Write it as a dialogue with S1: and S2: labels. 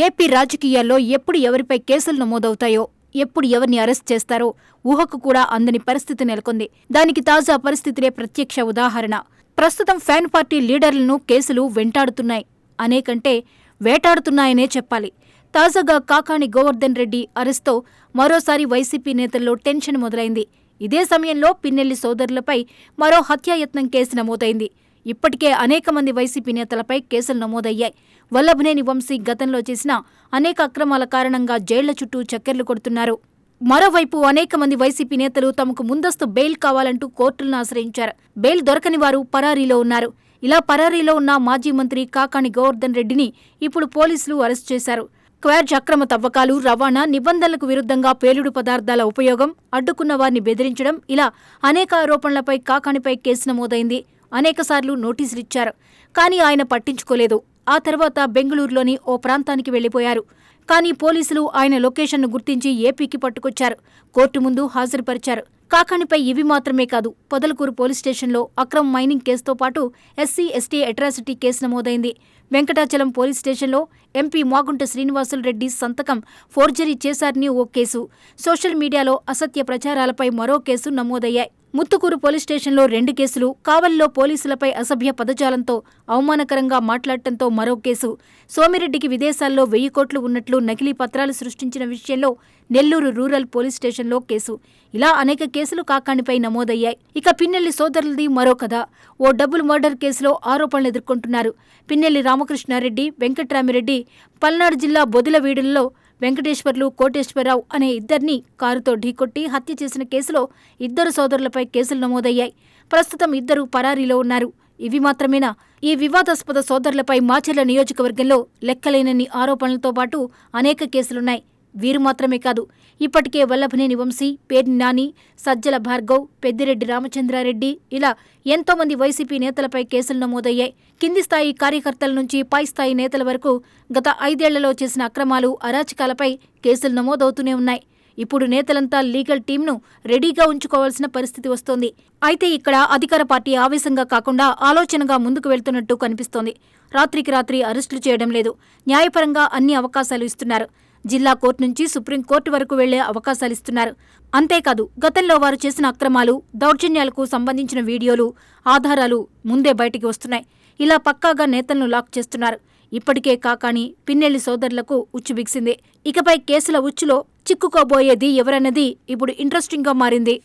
S1: AP రాజకీయాల్లో ఎప్పుడు ఎవరిపై కేసులు నమోదవుతాయో, ఎప్పుడు ఎవరిని అరెస్ట్ చేస్తారో ఊహకు కూడా అందని పరిస్థితి నెలకొంది. దానికి తాజా పరిస్థితులే ప్రత్యక్ష ఉదాహరణ. ప్రస్తుతం ఫ్యాన్ పార్టీ లీడర్లను కేసులు వెంటాడుతున్నాయి. అనేకంటే వేటాడుతున్నాయనే చెప్పాలి. తాజాగా కాకాణి గోవర్ధన్ రెడ్డి అరెస్ట్తో మరోసారి వైసీపీ నేతల్లో టెన్షన్ మొదలైంది. ఇదే సమయంలో పిన్నెల్లి సోదరులపై మరో హత్యాయత్నం కేసు నమోదైంది. ఇప్పటికే అనేక మంది వైసీపీ నేతలపై కేసులు నమోదయ్యాయి. వల్లభనేని వంశీ గతంలో చేసిన అనేక అక్రమాల కారణంగా జైళ్ల చుట్టూ చక్కర్లు కొడుతున్నారు. మరోవైపు అనేక మంది వైసీపీ నేతలు తమకు ముందస్తు బెయిల్ కావాలంటూ కోర్టులను ఆశ్రయించారు. బెయిల్ దొరకని వారు పరారీలో ఉన్నారు. ఇలా పరారీలో ఉన్న మాజీ మంత్రి కాకాణి గోవర్ధన్ రెడ్డిని ఇప్పుడు పోలీసులు అరెస్టు చేశారు. క్వార్జ్ అక్రమ తవ్వకాలు, రవాణా, నిబంధనలకు విరుద్ధంగా పేలుడు పదార్థాల ఉపయోగం, అడ్డుకున్న వారిని బెదిరించడం, ఇలా అనేక ఆరోపణలపై కాకాణిపై కేసు నమోదైంది. అనేకసార్లు నోటీసులిచ్చారు. కానీ ఆయన పట్టించుకోలేదు. ఆ తర్వాత బెంగళూరులోని ఓ ప్రాంతానికి వెళ్లిపోయారు. కానీ పోలీసులు ఆయన లొకేషన్ను గుర్తించి ఏపీకి పట్టుకొచ్చారు. కోర్టు ముందు హాజరుపరిచారు. కాకాణిపై ఇవి మాత్రమే కాదు, పొదలకూరు పోలీస్ స్టేషన్లో అక్రమ మైనింగ్ కేసుతో పాటు ఎస్సీ, ఎస్టీ అట్రాసిటీ కేసు నమోదైంది. వెంకటాచలం పోలీస్ స్టేషన్లో ఎంపీ మాగుంట శ్రీనివాసులరెడ్డి సంతకం ఫోర్జరీ చేశారని ఓ కేసు, సోషల్ మీడియాలో అసత్య ప్రచారాలపై మరో కేసు నమోదయ్యాయి. ముత్తుకూరు పోలీస్ స్టేషన్లో 2 కేసులు, కావలిలో పోలీసులపై అసభ్య పదజాలంతో అవమానకరంగా మాట్లాడటంతో మరో కేసు, సోమిరెడ్డికి విదేశాల్లో 1000 కోట్లు ఉన్నట్లు నకిలీ పత్రాలు సృష్టించిన విషయంలో నెల్లూరు రూరల్ పోలీస్ స్టేషన్లో కేసు, ఇలా అనేక కేసులు కాకాణిపై నమోదయ్యాయి. ఇక పిన్నెల్లి సోదరులది మరో కథ. ఓ డబుల్ మర్డర్ కేసులో ఆరోపణలు ఎదుర్కొంటున్నారు. పిన్నెల్లి రామకృష్ణారెడ్డి, వెంకట్రామిరెడ్డి పల్నాడు జిల్లా బొదిలవీడులలో వెంకటేశ్వర్లు, కోటేశ్వరరావు అనే ఇద్దరిని కారుతో ఢీకొట్టి హత్య చేసిన కేసులో 2 సోదరులపై కేసులు నమోదయ్యాయి. ప్రస్తుతం 2 పరారీలో ఉన్నారు. ఇవి మాత్రమేనా? ఈ వివాదాస్పద సోదరులపై మాచర్ల నియోజకవర్గంలో లెక్కలేనన్ని ఆరోపణలతో పాటు అనేక కేసులున్నాయి. వీరు మాత్రమే కాదు, ఇప్పటికే వల్లభనేని వంశీ, పేర్ని నాని, సజ్జల భార్గవ్, పెద్దిరెడ్డి రామచంద్రారెడ్డి, ఇలా ఎంతోమంది వైసీపీ నేతలపై కేసులు నమోదయ్యాయి. కింది స్థాయి కార్యకర్తల నుంచి పై స్థాయి నేతల వరకు గత 5 ఏళ్లలో చేసిన అక్రమాలు, అరాచకాలపై కేసులు నమోదవుతూనే ఉన్నాయి. ఇప్పుడు నేతలంతా లీగల్ టీంను రెడీగా ఉంచుకోవాల్సిన పరిస్థితి వస్తోంది. అయితే ఇక్కడ అధికార పార్టీ ఆవేశంగా కాకుండా ఆలోచనగా ముందుకు వెళ్తున్నట్టు కనిపిస్తోంది. రాత్రికి రాత్రి అరెస్టులు చేయడం లేదు. న్యాయపరంగా అన్ని అవకాశాలు ఇస్తున్నారు. జిల్లా కోర్టు నుంచి సుప్రీంకోర్టు వరకు వెళ్లే అవకాశాలిస్తున్నారు. అంతేకాదు, గతంలో వారు చేసిన అక్రమాలు, దౌర్జన్యాలకు సంబంధించిన వీడియోలు, ఆధారాలు ముందే బయటికి వస్తున్నాయి. ఇలా పక్కాగా నేతలను లాక్ చేస్తున్నారు. ఇప్పటికే కాకాణి, పిన్నెల్లి సోదరులకు ఉచ్చు బిగిసింది. ఇకపై కేసుల ఉచ్చులో చిక్కుకోబోయేది ఎవరన్నది ఇప్పుడు ఇంట్రెస్టింగ్గా మారింది.